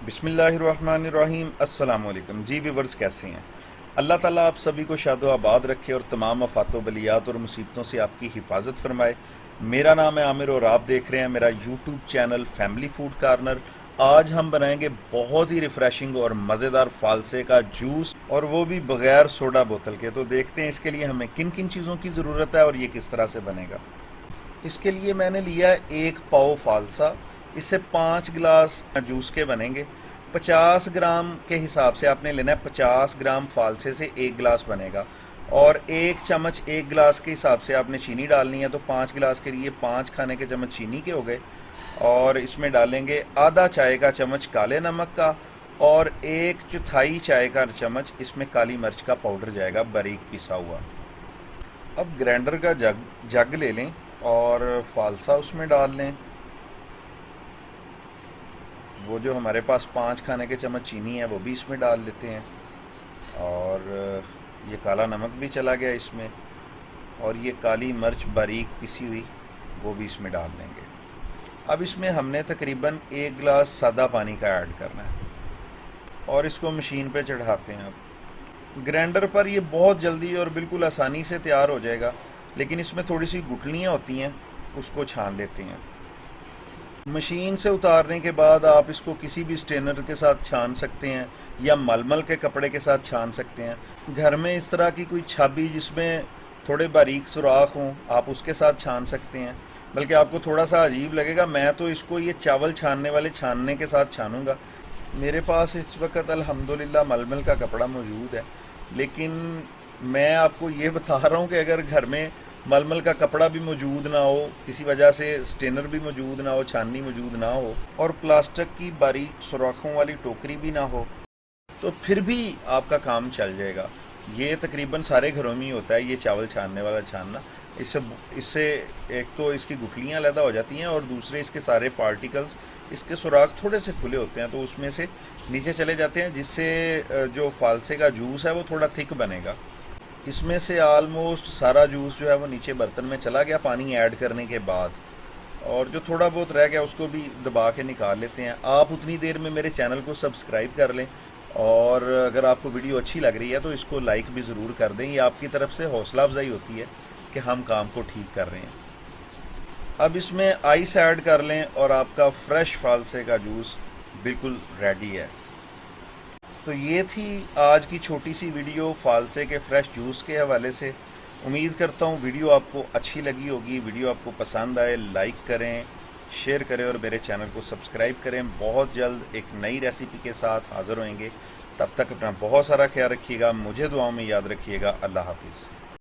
बिस्मिल्लाहिर्रहमानिर्रहीम। अस्सलाम वालेकुम जी व्यूवर्स, कैसे हैं? अल्लाह ताला आप सभी को शादो आबाद रखे और तमाम आफात बलियात और मुसीबतों से आपकी हिफाजत फरमाए। मेरा नाम है आमिर और आप देख रहे हैं मेरा YouTube channel family food corner. आज हम बनाएंगे बहुत ही रिफ्रेशिंग और मज़ेदार फालसे का जूस, और वो भी बगैर सोडा बोतल के। तो देखते हैं इसके लिए हमें किन किन चीज़ों की ज़रूरत है और ये किस तरह से बनेगा। इसके लिए मैंने लिया है 1 पाव फालसा। इससे 5 गिलास जूस के बनेंगे। 50 ग्राम के हिसाब से आपने लेना है। 50 ग्राम फालसे से 1 गिलास बनेगा। और 1 चम्मच 1 गिलास के हिसाब से आपने चीनी डालनी है। तो 5 गिलास के लिए 5 खाने के चम्मच चीनी के हो गए। और इसमें डालेंगे आधा चाय का चम्मच काले नमक का, और 1/4 चाय का चम्मच इसमें काली मिर्च का पाउडर जाएगा, बारीक पिसा हुआ। अब ग्राइंडर का जग ले लें और फालसा उसमें डाल लें। वो जो हमारे पास 5 खाने के चम्मच चीनी है वो भी इसमें डाल लेते हैं। और ये काला नमक भी चला गया इसमें, और ये काली मिर्च बारीक पिसी हुई वो भी इसमें डाल लेंगे। अब इसमें हमने तकरीबन 1 गिलास सादा पानी का ऐड करना है और इसको मशीन पे चढ़ाते हैं। अब ग्राइंडर पर ये बहुत जल्दी और बिल्कुल आसानी से तैयार हो जाएगा, लेकिन इसमें थोड़ी सी गुठलियाँ होती हैं, उसको छान लेते हैं। मशीन से उतारने के बाद आप इसको किसी भी स्ट्रेनर के साथ छान सकते हैं या मलमल के कपड़े के साथ छान सकते हैं। घर में इस तरह की कोई छाबी जिसमें थोड़े बारीक सुराख हों, आप उसके साथ छान सकते हैं। बल्कि आपको थोड़ा सा अजीब लगेगा, मैं तो इसको ये चावल छानने वाले छानने के साथ छानूंगा। मेरे पास इस वक्त अल्हम्दुलिल्लाह मलमल का कपड़ा मौजूद है, लेकिन मैं आपको ये बता रहा हूँ कि अगर घर में मलमल का कपड़ा भी मौजूद ना हो, किसी वजह से स्टेनर भी मौजूद ना हो, छाननी मौजूद ना हो, और प्लास्टिक की बारीक सुराखों वाली टोकरी भी ना हो, तो फिर भी आपका काम चल जाएगा। ये तकरीबन सारे घरों में ही होता है, ये चावल छानने वाला छानना। इससे इससे एक तो इसकी गुठलियाँ अलग हो जाती हैं, और दूसरे इसके सारे पार्टिकल्स, इसके सुराख थोड़े से खुले होते हैं तो उसमें से नीचे चले जाते हैं, जिससे जो फालसे का जूस है वो थोड़ा थिक बनेगा। इसमें से आलमोस्ट सारा जूस जो है वो नीचे बर्तन में चला गया पानी ऐड करने के बाद, और जो थोड़ा बहुत रह गया उसको भी दबा के निकाल लेते हैं। आप उतनी देर में मेरे चैनल को सब्सक्राइब कर लें, और अगर आपको वीडियो अच्छी लग रही है तो इसको लाइक भी ज़रूर कर दें। ये आपकी तरफ से हौसला अफजाई होती है कि हम काम को ठीक कर रहे हैं। अब इसमें आइस ऐड कर लें और आपका फ्रेश फालसे का जूस बिल्कुल रेडी है। तो ये थी आज की छोटी सी वीडियो फालसे के फ्रेश जूस के हवाले से। उम्मीद करता हूँ वीडियो आपको अच्छी लगी होगी। वीडियो आपको पसंद आए, लाइक करें, शेयर करें और मेरे चैनल को सब्सक्राइब करें। बहुत जल्द एक नई रेसिपी के साथ हाज़िर होंगे। तब तक अपना बहुत सारा ख्याल रखिएगा, मुझे दुआओं में याद रखिएगा। अल्लाह हाफिज़।